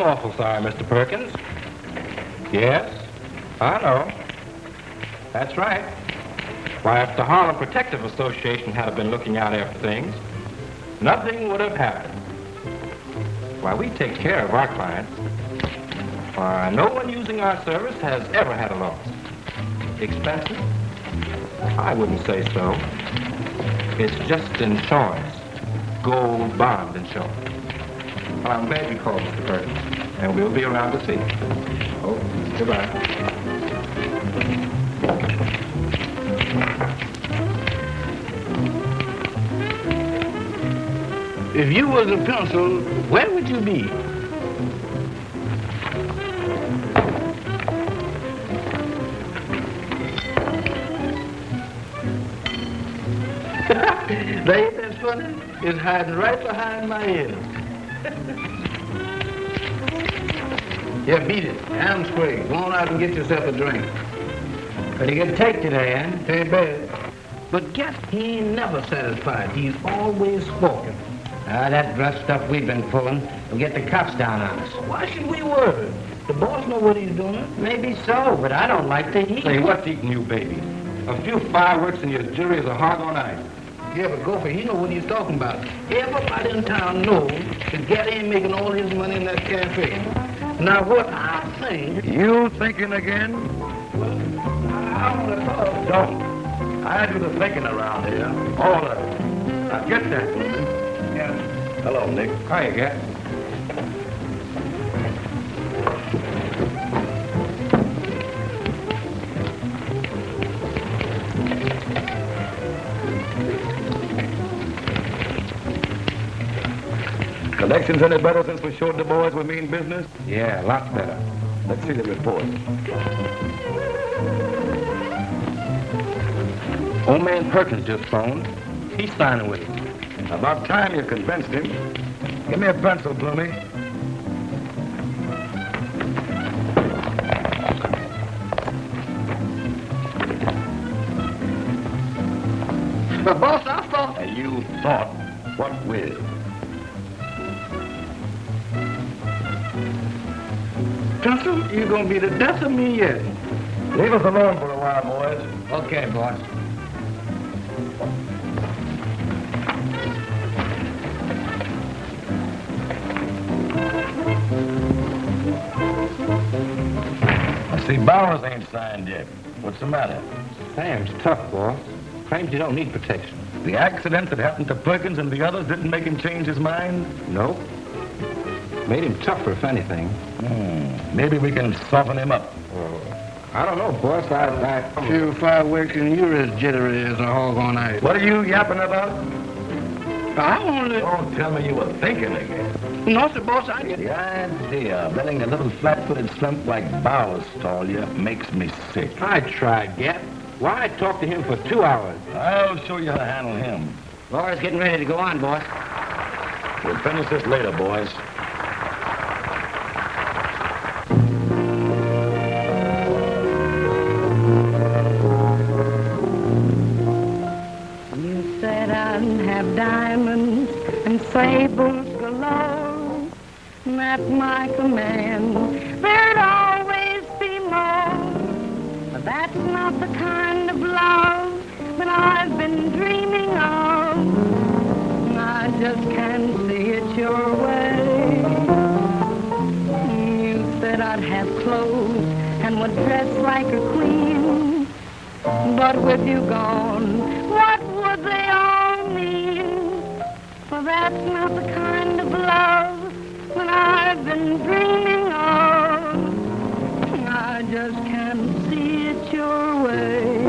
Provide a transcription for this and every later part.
awful sorry, Mr. Perkins. Yes, I know. That's right. Why, if the Harlem Protective Association had been looking out after things, nothing would have happened. Why, we take care of our clients. Why, no one using our service has ever had a loss. Expensive? I wouldn't say so. It's just insurance. Gold bond insurance. Well, I'm glad you called, Mr. Perkins, and we'll be around to see you. Oh, goodbye. If you was a pencil, where would you be? Ain't that funny? It's hiding right behind my ears. Yeah, beat it. Damn straight. Go on out and get yourself a drink. Pretty good take today, eh? Ain't bad. But guess he ain't never satisfied. He's always spoken. That rough stuff we've been pulling will get the cops down on us. Why should we worry? The boss know what he's doing. Maybe so, but I don't like the heat. Say, what's eating you, baby? A few fireworks and your jury is a hog on ice. Yeah, but Gopher, he know what he's talking about. Everybody in town knows that Gaddy ain't making all his money in that cafe. Now, what I think... You thinking again? Well, I want to talk. Don't. I do the thinking around here. All of it. Now, get that. Yeah. Hello, Nick. Hiya, Gat. Collections any better since we showed the boys we mean business? Yeah, lots better. Let's see the report. Old man Perkins just phoned. He's signing with us. About time you convinced him. Give me a pencil, Bloomy. But, boss, I thought... And you thought, what with? Pencil, you're going to be the death of me yet. Leave us alone for a while, boys. Okay, boss. I see Bowers ain't signed yet. What's the matter? Sam's tough, boss. Claims you don't need protection. The accident that happened to Perkins and the others didn't make him change his mind? Nope. Made him tougher, if anything. Maybe we can soften him up. I don't know, boss. I... Few fireworks and you're as jittery as a hog on ice. What are you yapping about? I only... Don't tell me you were thinking again. No, sir, boss, I... The idea of letting a little flat-footed slump like Bowers stall you makes me sick. I tried, Gat. Why, I talked to him for 2 hours. I'll show you how to handle him. Laura's getting ready to go on, boss. We'll finish this later, boys. You said I'd have diamonds and sables galore. At my command, there'd always be more. But that's not the kind of love that I've been dreaming of. I just can't see it your way. You said I'd have clothes and would dress like a queen. But with you gone, what would they all mean? For that's not the kind of love that I've been dreaming of. I just can't see it your way.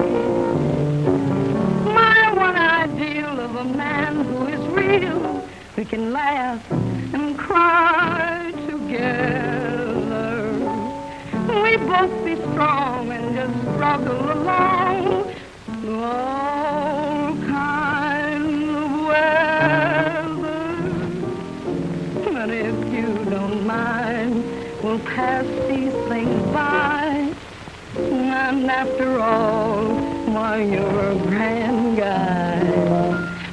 My one ideal of a man who is real, we can laugh and cry together. We both be strong and just struggle along all kinds of weather. But if you don't mind, we'll pass these things by. And after all, why, you're a grand guy.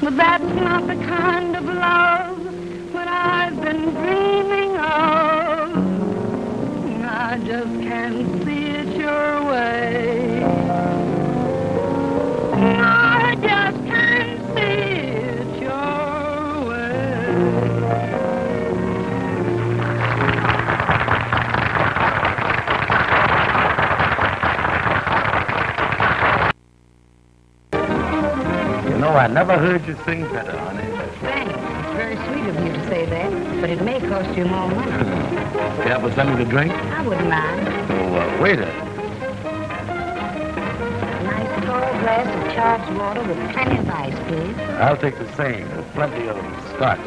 But that's not the kind of love that I've been dreaming of. I just can't see it your way. You know, I never heard you sing better, honey. Thanks. It's very sweet of you to say that, but it may cost you more money. Care for something to drink? I wouldn't mind. Oh, waiter. A nice tall glass of charged water with plenty of ice, please. I'll take the same. There's plenty of scotch.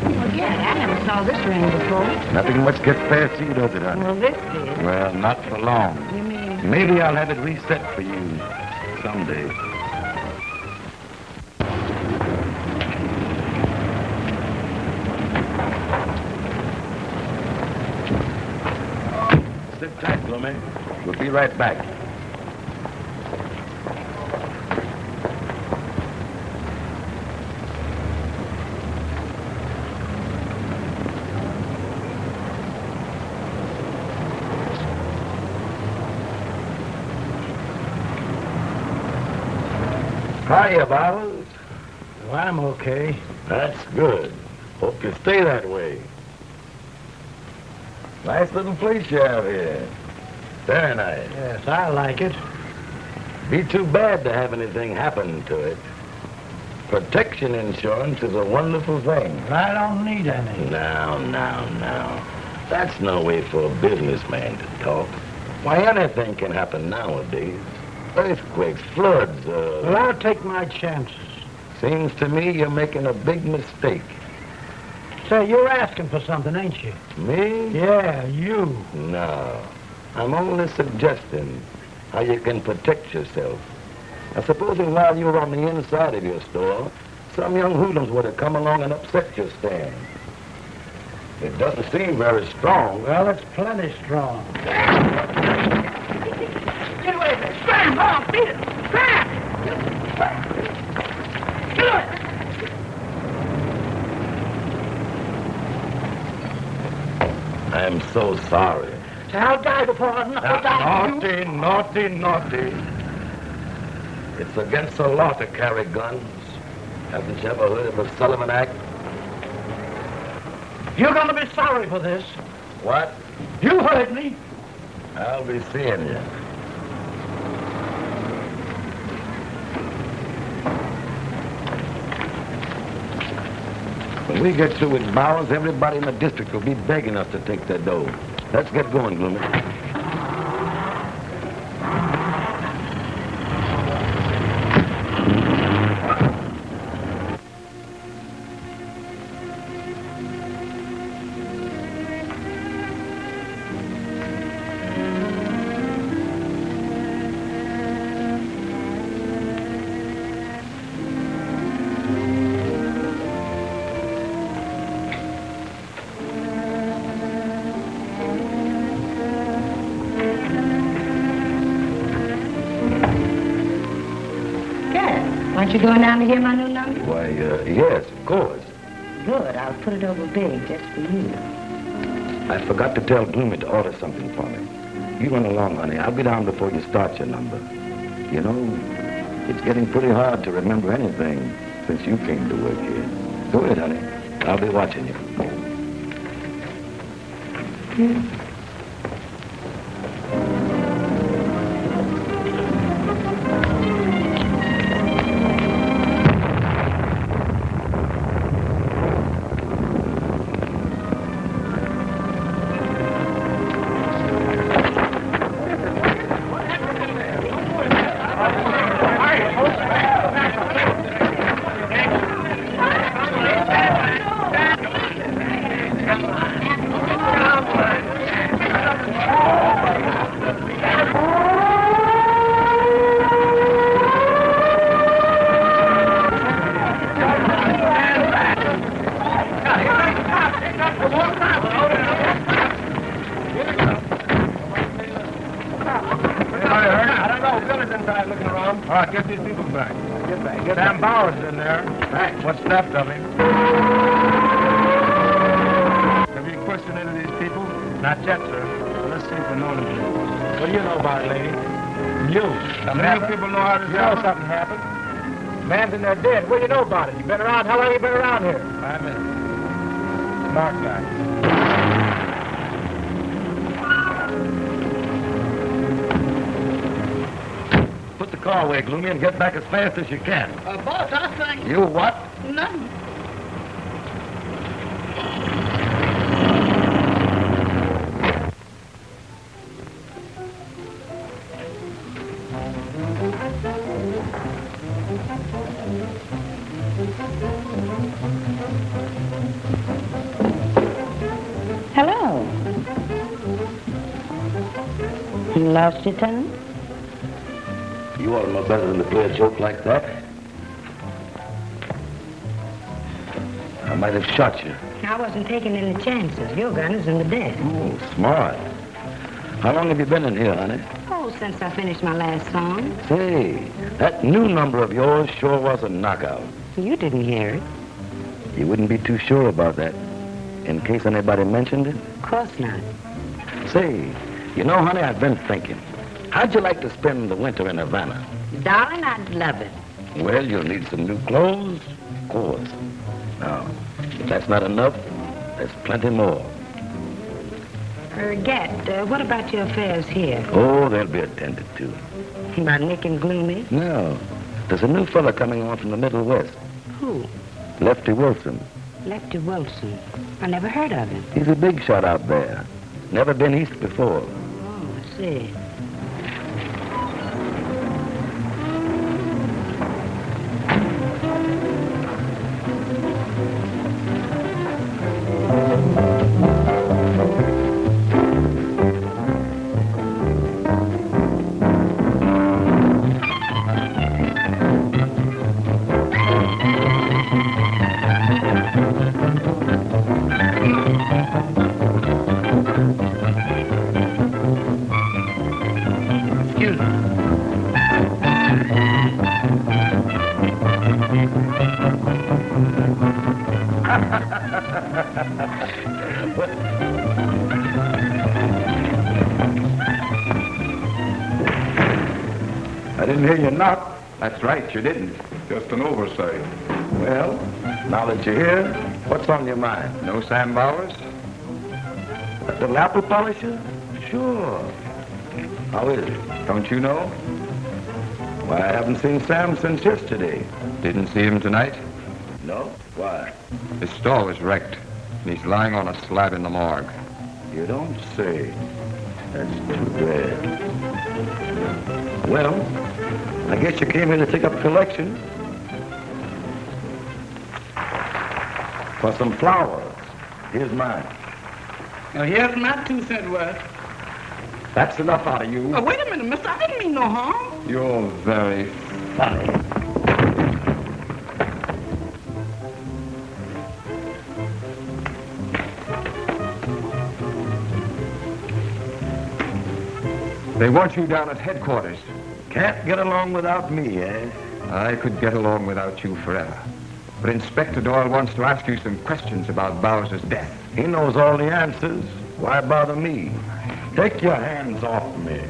Well, yeah, I never saw this ring before. Nothing much gets past you, does it, honey? Well, this did. Well, not for long. You mean? Maybe I'll have it reset for you someday. Sit tight, Bloomy. We'll be right back. Hiya, Bowers. Well, I'm okay. That's good. Hope you stay that way. Nice little place you have here. Very nice. Yes, I like it. Be too bad to have anything happen to it. Protection insurance is a wonderful thing. I don't need any. Now. That's no way for a businessman to talk. Why, anything can happen nowadays. Earthquakes, floods, Well, I'll take my chances. Seems to me you're making a big mistake. Say, you're asking for something, ain't you? Me? Yeah, you. No. I'm only suggesting how you can protect yourself. Now, supposing while you were on the inside of your store, some young hoodlums would have come along and upset your stand. It doesn't seem very strong. Well, it's plenty strong. Get away from me. Scram, on, beat it. Scram! Get away. I'm so sorry. I'll die before I knuckle down to you. Naughty. It's against the law to carry guns. Haven't you ever heard of the Sullivan Act? You're gonna be sorry for this. What? You heard me. I'll be seeing you. When we get through with Bowers, everybody in the district will be begging us to take their dough. Let's get going, Gloomy. Aren't you going down to hear my new number? Why, yes, of course. Good. I'll put it over big just for you. I forgot to tell Gloomy to order something for me. You run along, honey. I'll be down before you start your number. You know, it's getting pretty hard to remember anything since you came to work here. Go ahead, honey. I'll be watching you. All right, get these people back. Get back. Damn Bowers in there. Thanks. What's left of him? Have you questioned any of these people? Not yet, sir. Well, let's see if we know anything. What do you know about it, lady? You. Many people know how this You know happened. something happened. Man's in there dead. What do you know about it? You been around? How long you been around here? 5 minutes. Smart guy. Put the car away, Gloomy, and get back as fast as you can. Boss, I think You what? nothing. Hello. You lost your tongue? You ought to know better than to play a joke like that. I might have shot you. I wasn't taking any chances. Your gun is in the desk. Oh, smart. How long have you been in here, honey? Oh, since I finished my last song. Say, that new number of yours sure was a knockout. You didn't hear it. You wouldn't be too sure about that, in case anybody mentioned it? Of course not. Say, you know, honey, I've been thinking. How'd you like to spend the winter in Havana? Darling, I'd love it. Well, you'll need some new clothes, of course. Now, if that's not enough, there's plenty more. Gat, what about your affairs here? Oh, they'll be attended to. About Nick and Gloomy? No, there's a new fella coming on from the Middle West. Who? Lefty Wilson. Lefty Wilson. I never heard of him. He's a big shot out there. Never been east before. Oh, I see. Excuse me. I didn't hear you knock. That's right, you didn't. Just an oversight. Well, now that you're here, what's on your mind? No Sam Bowers? That little apple polisher? Sure. How is it? Don't you know? Why, I haven't seen Sam since yesterday. Didn't see him tonight? No? Why? His stall was wrecked. And he's lying on a slab in the morgue. You don't say. That's too bad. Well, I guess you came here to take up a collection. For some flowers. Here's mine. Now, here's my 2 cent worth. That's enough out of you. Oh, wait a minute, mister. I didn't mean no harm. You're very funny. They want you down at headquarters. Can't get along without me, eh? I could get along without you forever. But Inspector Doyle wants to ask you some questions about Bowers' death. He knows all the answers. Why bother me? Take your hands off me.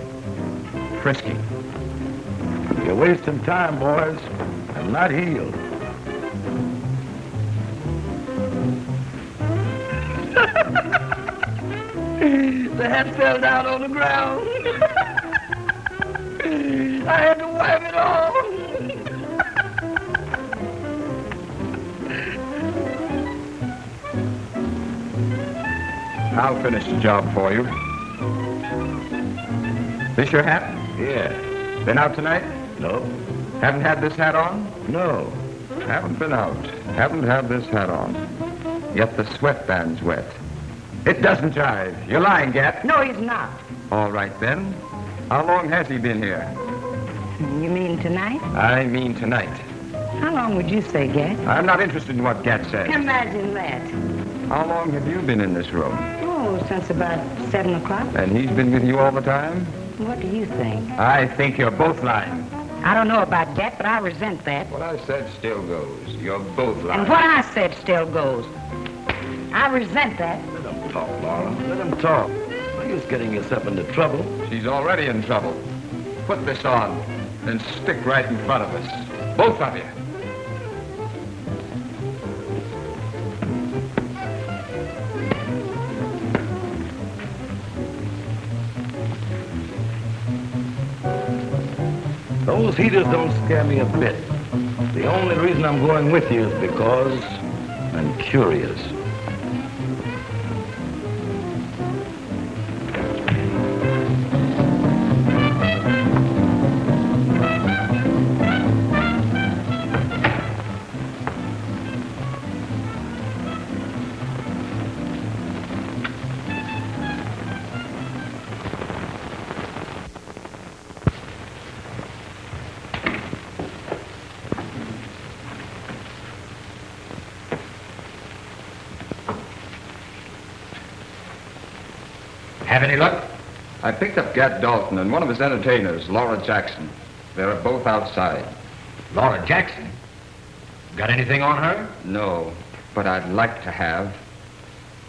Frisky. You're wasting time, boys. I'm not healed. The hat fell down on the ground. I had to wipe it off. I'll finish the job for you. This your hat? Yeah. Been out tonight? No? Haven't had this hat on? No. Haven't been out. Haven't had this hat on. Yet the sweatband's wet. It doesn't jive. You're lying, Gat. No, he's not. All right, then. How long has he been here? You mean tonight? I mean tonight. How long would you say, Gat? I'm not interested in what Gat says. Imagine that. How long have you been in this room? Oh, since about 7 o'clock. And he's been with you all the time? What do you think? I think you're both lying. I don't know about that, but I resent that. What I said still goes. You're both lying. And what I said still goes. I resent that. Let him talk, Laura. Let him talk. You're just getting yourself into trouble. She's already in trouble. Put this on, then stick right in front of us. Both of you. Those heaters don't scare me a bit. The only reason I'm going with you is because I'm curious. Have any luck? I picked up Gat Dalton and one of his entertainers, Laura Jackson. They're both outside. Laura Jackson? Got anything on her? No, but I'd like to have.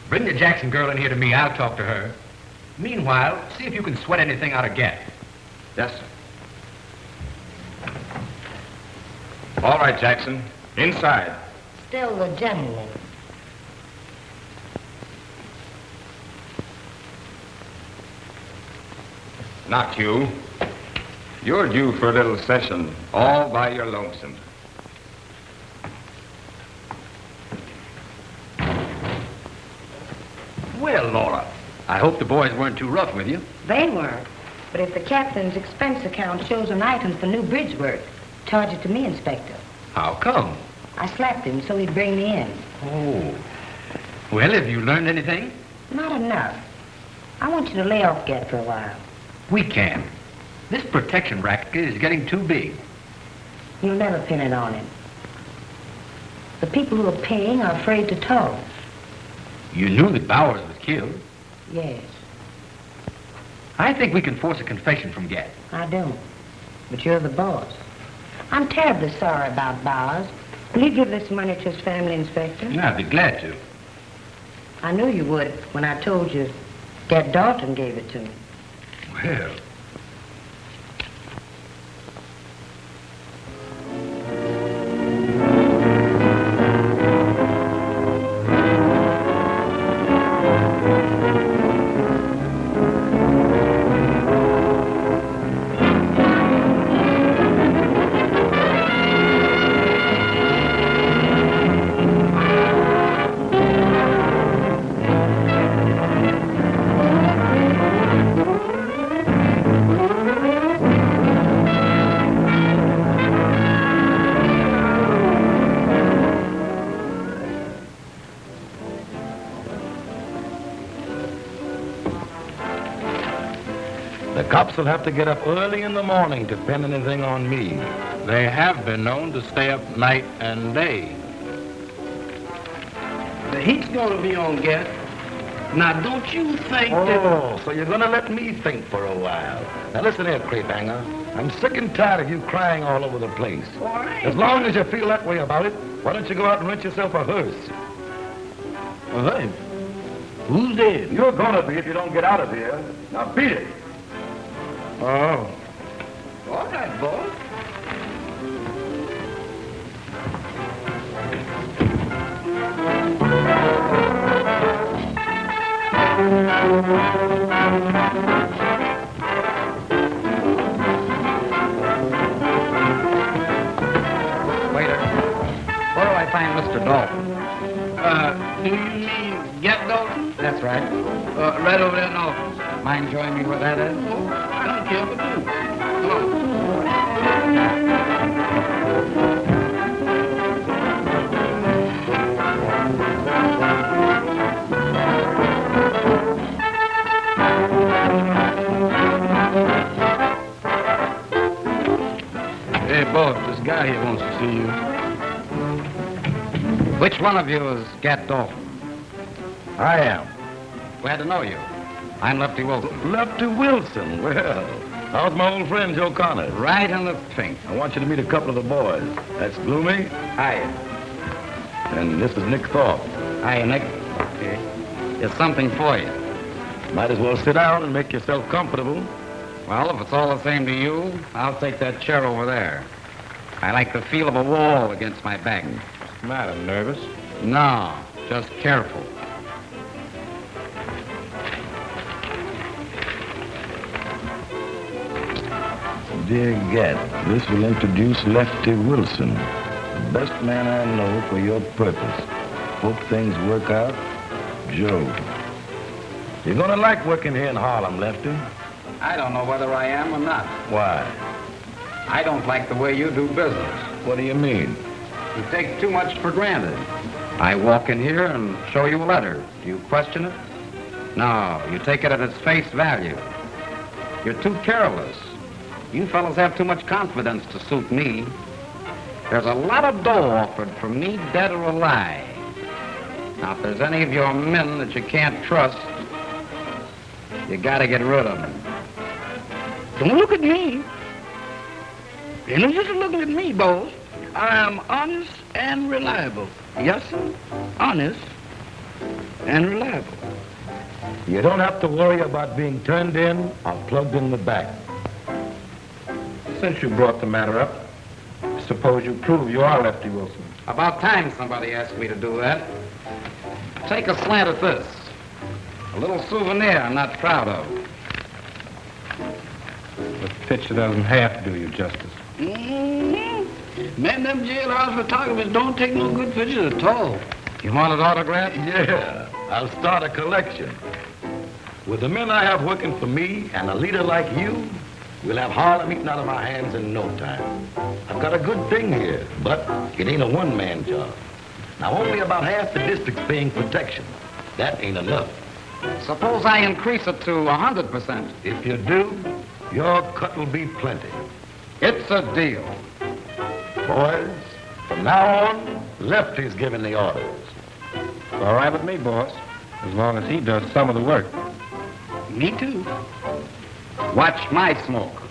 Bring the Jackson girl in here to me. I'll talk to her. Meanwhile, see if you can sweat anything out of Gat. Yes, sir. All right, Jackson. Inside. Still the gentleman. Not you. You're due for a little session, all by your lonesome. Well, Laura, I hope the boys weren't too rough with you. They weren't. But if the captain's expense account shows an item for new bridge work, charge it to me, Inspector. How come? I slapped him so he'd bring me in. Oh. Well, have you learned anything? Not enough. I want you to lay off Gat for a while. We can't. This protection racket is getting too big. You'll never pin it on him. The people who are paying are afraid to talk. You knew that Bowers was killed. Yes, I think we can force a confession from Gat. I don't. But you're the boss. I'm terribly sorry about Bowers. Will you give this money to his family, Inspector? I'd be glad to. I knew you would when I told you Gat Dalton gave it to me. Well, The cops will have to get up early in the morning to pin anything on me. they have been known to stay up night and day. The heat's gonna be on Gat. Now, don't you think that... Oh, so you're gonna let me think for a while. Now listen here, creep hanger. I'm sick and tired of you crying all over the place. All right. As long as you feel that way about it, why don't you go out and rent yourself a hearse? Hey, who's dead? You're gonna be if you don't get out of here. Now beat it. Oh. All right, boy. Waiter, where do I find Mr. Dalton? Do you mean Gat Dalton? That's right. Right over there in the office. Mind showing me where that is? Oh, I don't care what you do. Come on. Hey, boss, this guy here wants to see you. Which one of you is Gat Dalton? I am. Glad to know you. I'm Lefty Wilson. Lefty Wilson. Well, How's my old friend, Joe Connor? Right in the pink. I want you to meet a couple of the boys. That's Gloomy, Hiya. and this is Nick Thorpe. Hiya, Nick. Okay. There's something for you. Might as well sit down and make yourself comfortable. Well, if it's all the same to you, I'll take that chair over there. I like the feel of a wall against my back. What's the matter, nervous? No, just careful. Dear Gad, this will introduce Lefty Wilson, the best man I know for your purpose. Hope things work out. Joe. You're gonna like working here in Harlem, Lefty. I don't know whether I am or not. Why? I don't like the way you do business. What do you mean? You take too much for granted. I walk in here and show you a letter. Do you question it? No, you take it at its face value. You're too careless. You fellas have too much confidence to suit me. There's a lot of dough offered for me, dead or alive. Now, if there's any of your men that you can't trust, you gotta get rid of them. Don't look at me. You know, just looking at me, boss. I am honest and reliable. Yes, sir. Honest and reliable. You don't have to worry about being turned in or plugged in the back. Since you brought the matter up, suppose you prove you are Lefty Wilson. About time somebody asked me to do that. Take a slant at this. A little souvenir I'm not proud of. The picture doesn't half do you justice. Mm-hmm. Man, them jailhouse photographers don't take no good pictures at all. You want it autographed? Yeah, I'll start a collection. With the men I have working for me and a leader like you, we'll have Harlem eaten out of our hands in no time. I've got a good thing here, but it ain't a one-man job. Now, only about half the district's paying protection. That ain't enough. Suppose I increase it to 100%. If you do, your cut will be plenty. It's a deal. Boys, from now on, Lefty's giving the orders. All right with me, boss, as long as he does some of the work. Me too. Watch my smoke.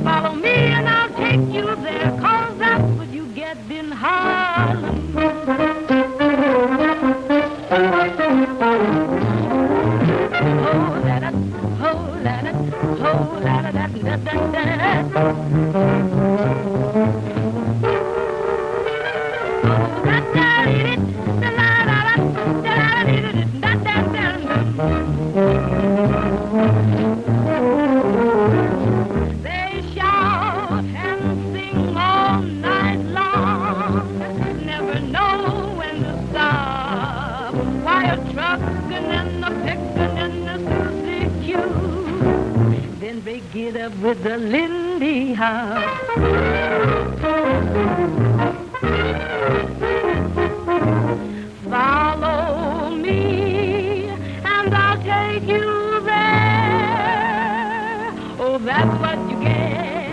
Follow me and I'll take you there, 'cause that's oh, da da da da da da. They shout and sing all night long, never know when to stop. Why a truckin' and a pickin' and a Susie Q. Then they get up with the Lindy Hop. Follow me, and I'll take you there. Oh, that's what you get.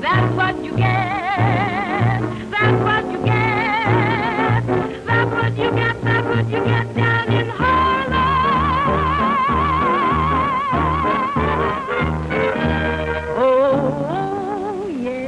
That's what you get. That's what you get. That's what you get. That's what you get down in Harlem. Oh, yeah.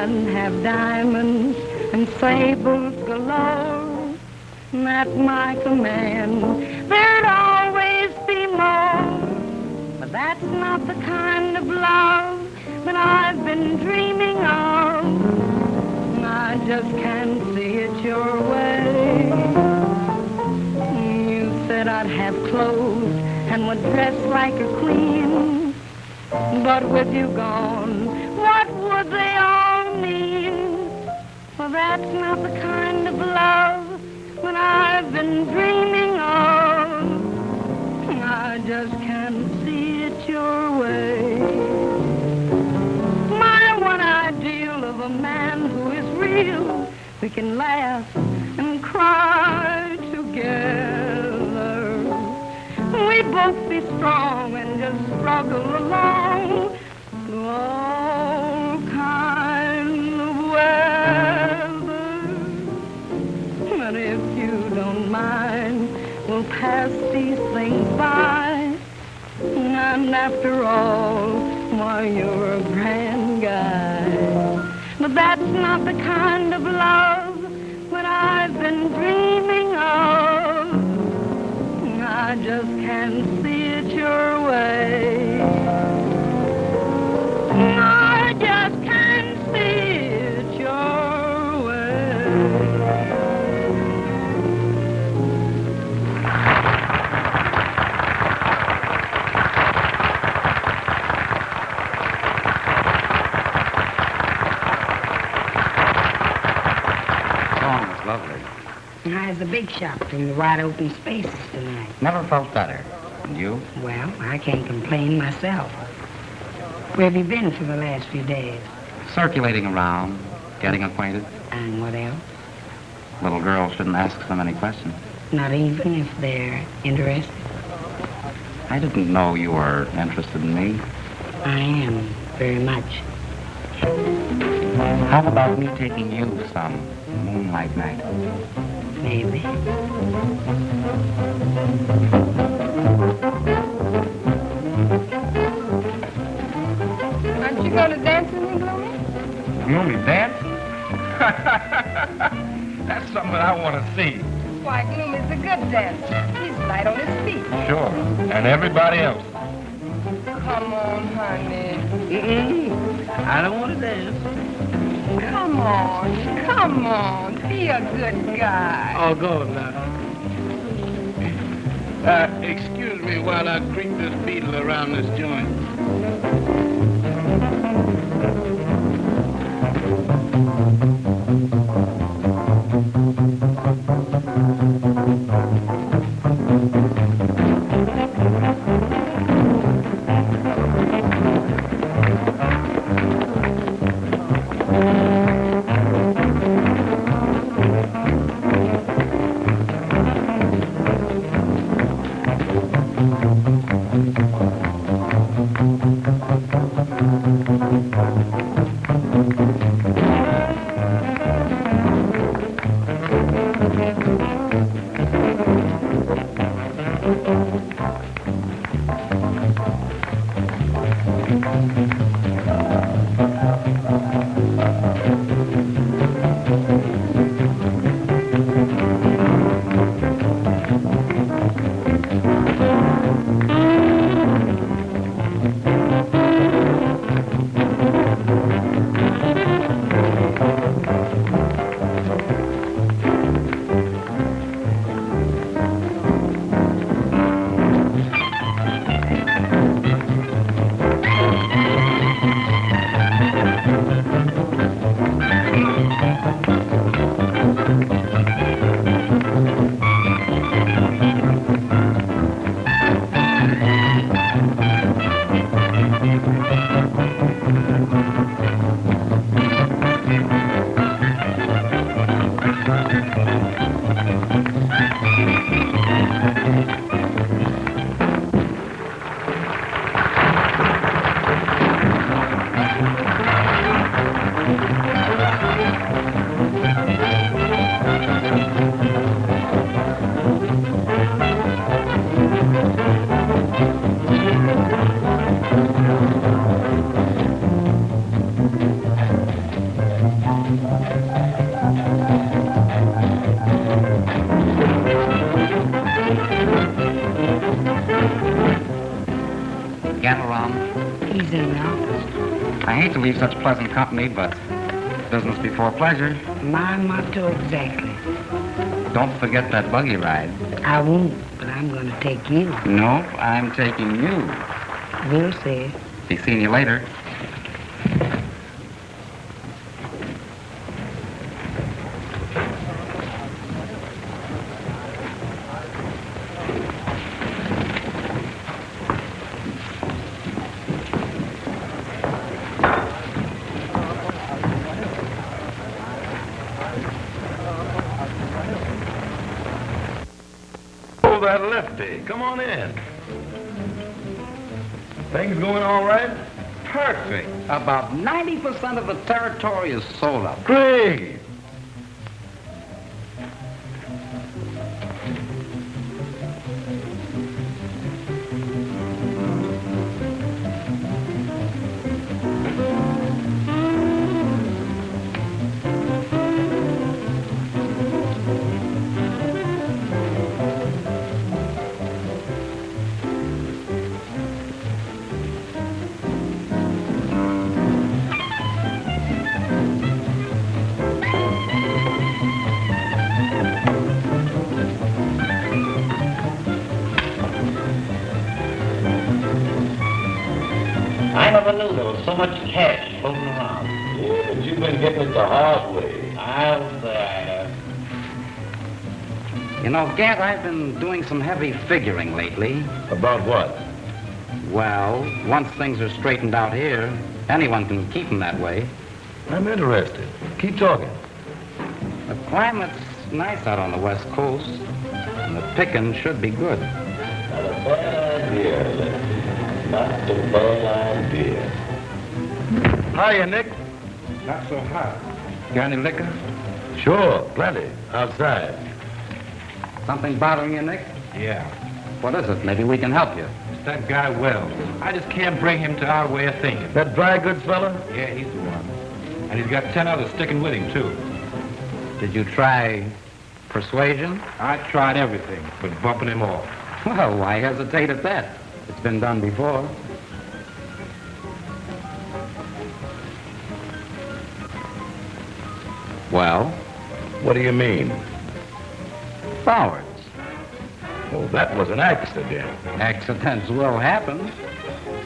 Have diamonds and sables galore, and at my command there'd always be more. But that's not the kind of love that I've been dreaming of. I just can't see it your way. You said I'd have clothes and would dress like a queen, but with you gone, what would they all mean? Well, that's not the kind of love that I've been dreaming of. I just can't see it your way. My one ideal of a man who is real, we can laugh and cry together. We'd both be strong and just struggle along through all kinds of weather. But if you don't mind, we'll pass these things by And after all, why, you're a grand guy. But that's not the kind of love that I've been dreaming of. I just can't see it your way. I just can't see it your way. Song was lovely. How's the big shop from the wide open spaces tonight? Never felt better. And you? Well, I can't complain myself. Where have you been for the last few days? Circulating around, getting acquainted. And what else? Little girls shouldn't ask so many questions. Not even if they're interested? I didn't know you were interested in me. I am, very much. How about me taking you some moonlight night? Maybe. Aren't you going to dance with me, Gloomy? Gloomy dance? That's something that I want to see. Why, Gloomy's a good dancer. He's light on his feet. Sure. And everybody else. Come on, honey. I don't want to dance. Come on. Be a good guy. Oh, go now. Excuse me while I creep this beetle around this joint. He's in the office. I hate to leave such pleasant company, but business before pleasure. My motto exactly. Don't forget that buggy ride. I won't, but I'm going to take you. Nope, I'm taking you. We'll see. Be seeing you later. Oh, that lefty. Come on in. Things going all right? Perfect. About 90% of the territory is sold up. Great. I never knew there was so much cash floating around. Yeah, but you've been getting it the hard way. I'll say I have. You know, Gant, I've been doing some heavy figuring lately. About what? Well, once things are straightened out here, anyone can keep them that way. I'm interested. Keep talking. The climate's nice out on the West Coast, and the picking should be good. Not a bad idea, Lefty. Not a bad idea. Hiya, Nick. Not so hot. Got any liquor? Sure, plenty. Outside. Something bothering you, Nick? Yeah. What is it? Maybe we can help you. It's that guy Wells. I just can't bring him to our way of thinking. That dry goods fella? Yeah, he's the one. And he's got 10 others sticking with him, too. Did you try persuasion? I tried everything, but bumping him off. Well, why hesitate at that? It's been done before. Well? What do you mean? Cowards. Oh, that was an accident. Accidents will happen.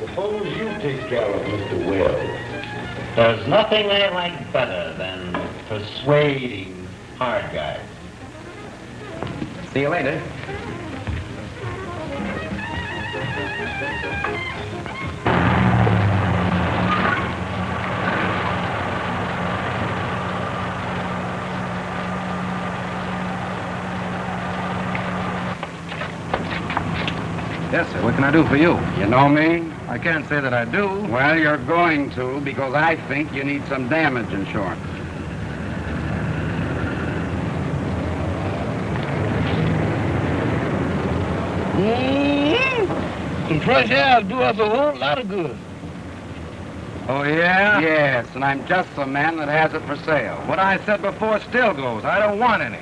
Suppose you take care of Mr. Wells. There's nothing I like better than persuading hard guys. See you later. Yes, sir. What can I do for you? You know me? I can't say that I do. Well, you're going to, because I think you need some damage insurance. Some fresh air will do us a whole lot of good. Oh, yeah? Yes, and I'm just the man that has it for sale. What I said before still goes. I don't want any.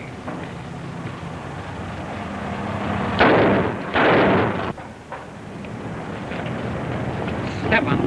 Step on.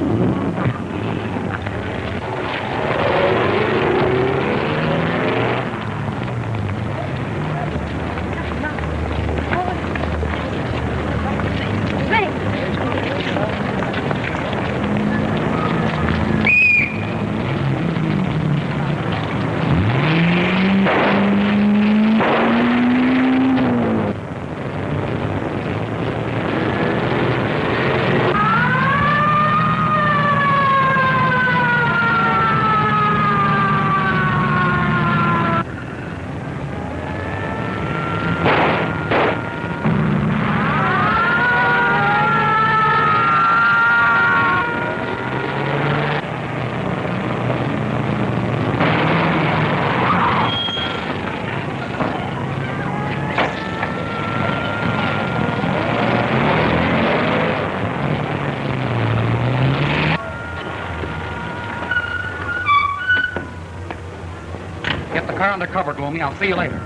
Get the car undercover, Gloomy. I'll see you later.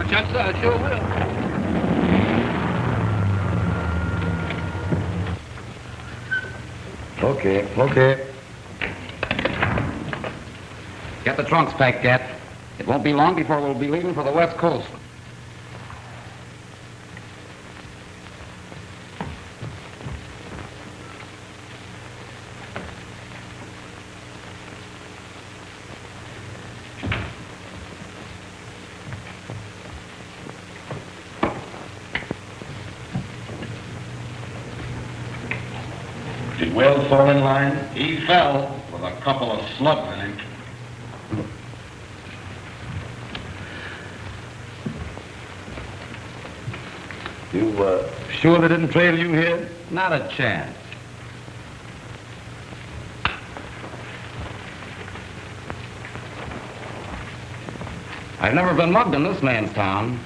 Yes, sir, I sure will. Okay. Get the trunks packed, Gat. It won't be long before we'll be leaving for the West Coast. Did Wells fall in line? He fell with a couple of slugs in him. You, sure they didn't trail you here? Not a chance. I've never been mugged in this man's town.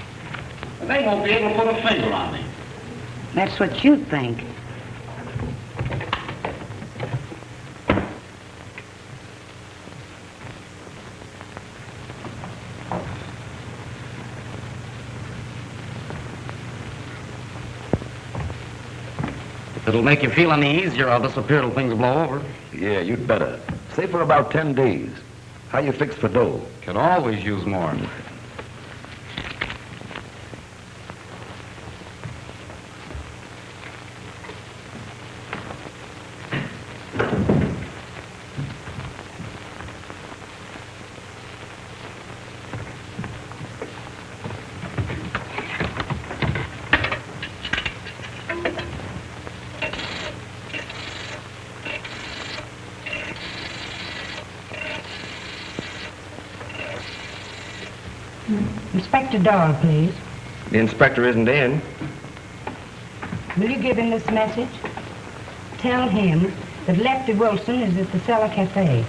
They won't be able to put a finger on me. That's what you think. If it'll make you feel any easier, I'll disappear till things blow over. Yeah, you'd better. Say for about 10 days. How you fix for dough? Could always use more. Inspector Doyle, please. The inspector isn't in. Will you give him this message? Tell him that Lefty Wilson is at the Cellar Cafe.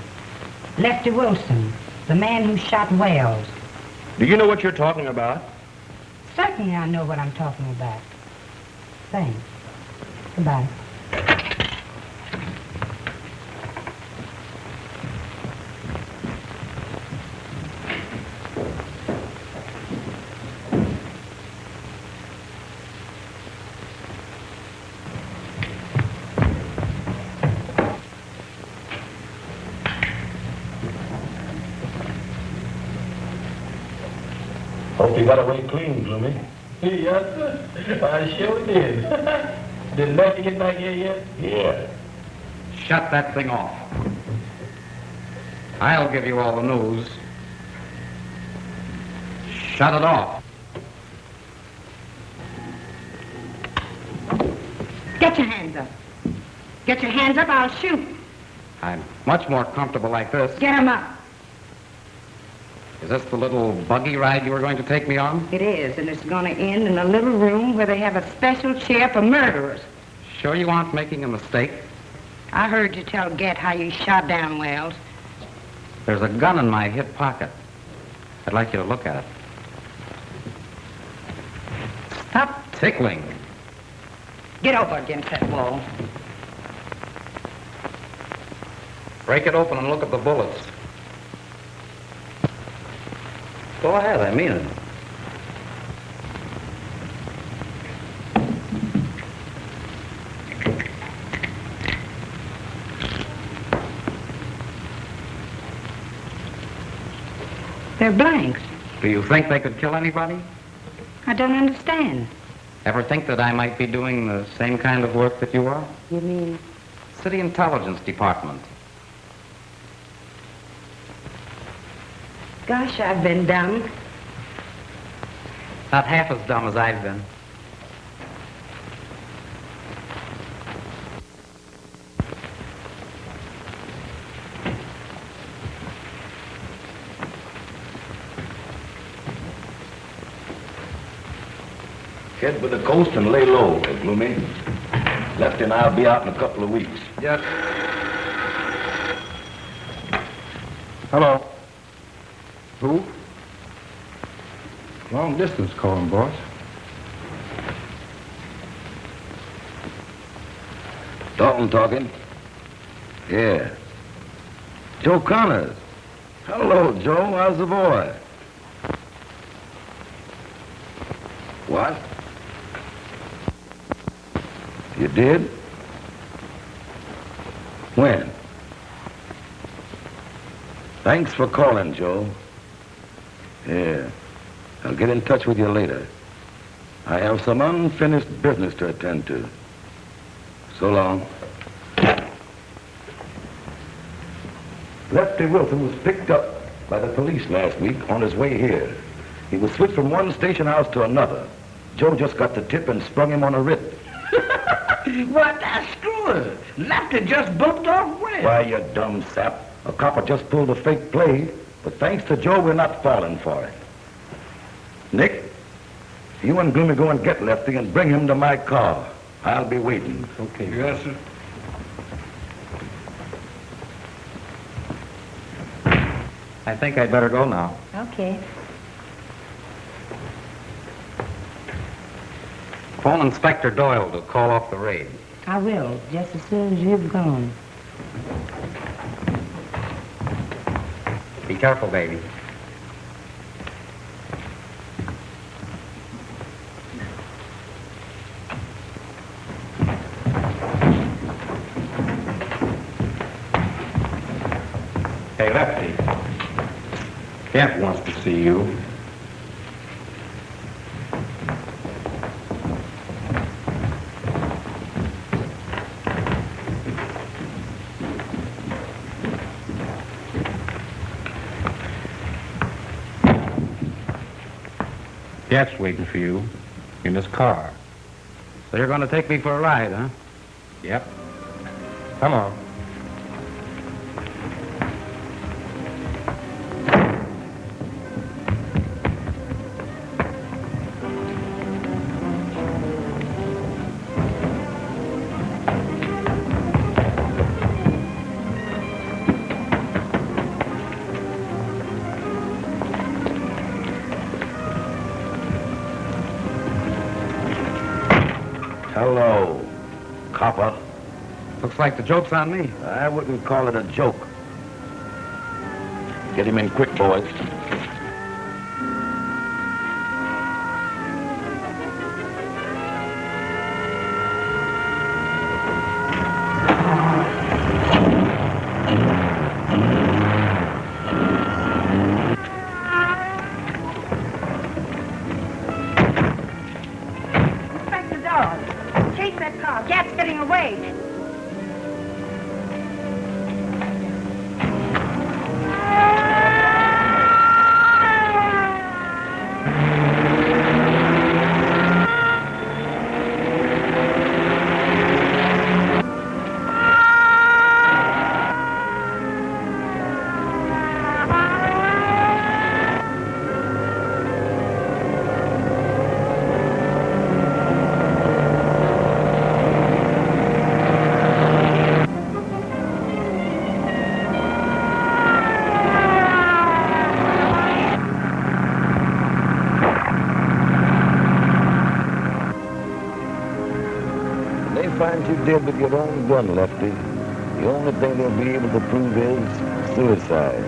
Lefty Wilson, the man who shot Wells. Do you know what you're talking about? Certainly I know what I'm talking about. Thanks. Goodbye. Hope you got away clean, Gloomy. Yes, sir. I sure did. Did Lefty get back here yet? Yeah. Shut that thing off. I'll give you all the news. Shut it off. Get your hands up. Get your hands up, I'll shoot. I'm much more comfortable like this. Get 'em up. Is this the little buggy ride you were going to take me on? It is, and it's going to end in a little room where they have a special chair for murderers. Sure you aren't making a mistake? I heard you tell Get how you shot down Wells. There's a gun in my hip pocket. I'd like you to look at it. Stop tickling. Get over against that wall. Break it open and look at the bullets. Go ahead, I mean it. They're blanks. Do you think they could kill anybody? I don't understand. Ever think that I might be doing the same kind of work that you are? You mean? City Intelligence Department. Gosh, I've been dumb. Not half as dumb as I've been. Head for the coast and lay low, Gloomy. Lefty and I'll be out in a couple of weeks. Yes. Hello. Who? Long distance calling, boss. Dalton talking? Yeah. Joe Connors. Hello, Joe. How's the boy? What? You did? When? Thanks for calling, Joe. Yeah. I'll get in touch with you later. I have some unfinished business to attend to. So long. Lefty Wilson was picked up by the police last week on his way here. He was switched from one station house to another. Joe just got the tip and sprung him on a writ. What a screw! Lefty just bumped off Wells. Why, you dumb sap. A copper just pulled a fake play, but thanks to Joe, we're not falling for it. Nick, you and Gloomy go and get Lefty and bring him to my car. I'll be waiting. Okay. Yes, sir. I think I'd better go now. Okay. Phone Inspector Doyle to call off the raid. I will, just as soon as you've gone. Be careful, baby. Hey, Lefty. Kent wants to see you. Kent's waiting for you in his car. So you're going to take me for a ride, huh? Yep. Come on. Hello, copper. Looks like the joke's on me. I wouldn't call it a joke. Get him in quick, boys. Inspector Dawes, chase that car. Cat's getting away. They find you dead with your own gun, Lefty. The only thing they'll be able to prove is suicide.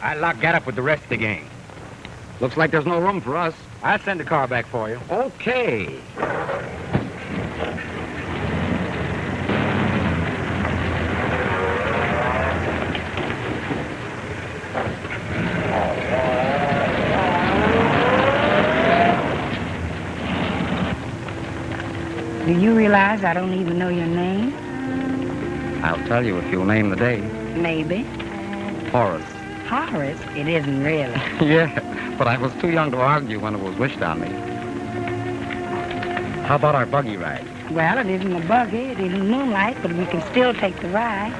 I lock that up with the rest of the gang. Looks like there's no room for us. I'll send the car back for you. Okay. Do you realize I don't even know your name? I'll tell you if you'll name the day. Maybe. Horace. Horace? It isn't really. Yeah, but I was too young to argue when it was wished on me. How about our buggy ride? Well, it isn't a buggy, it isn't moonlight, but we can still take the ride.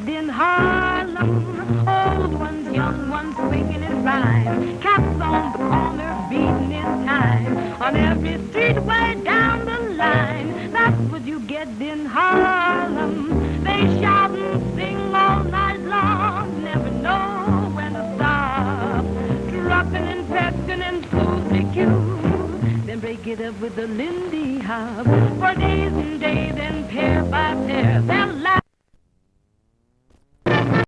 In Harlem, old ones, young ones, swinging in rhyme, cats on the corner beating in time, on every street way down the line. That's what you get in Harlem. They shout and sing all night long, never know when to stop, trucking and petting and Susie Q. Then break it up with the Lindy Hop for days and days, and pair by pair they'll laugh.